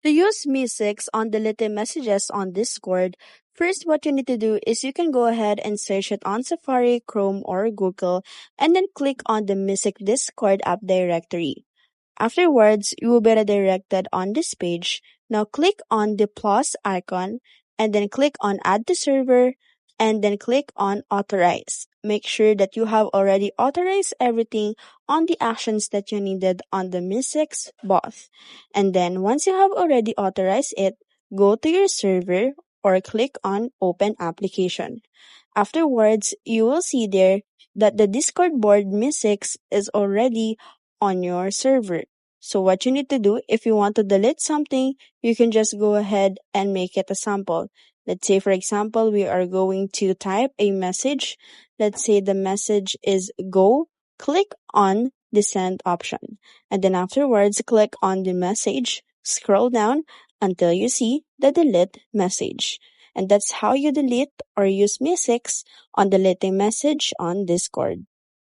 To use MEE6 on deleting messages on Discord, first what you need to do is you can go ahead and search it on Safari, Chrome, or Google, and then click on the MEE6 Discord app directory. Afterwards, you will be redirected on this page. Now click on the plus icon and then click on Add to Server and then click on Authorize. Make sure that you have already authorized everything on the actions that you needed on the MEE6 bot. And then once you have already authorized it, go to your server or click on Open Application. Afterwards, you will see there that the Discord board MEE6 is already on your server. So what you need to do, if you want to delete something, you can just go ahead and make it a sample. Let's say, for example, we are going to type a message. Let's say the message is go. Click on the send option. And then afterwards, click on the message. Scroll down until you see the delete message. And that's how you delete or use MEE6 on deleting message on Discord.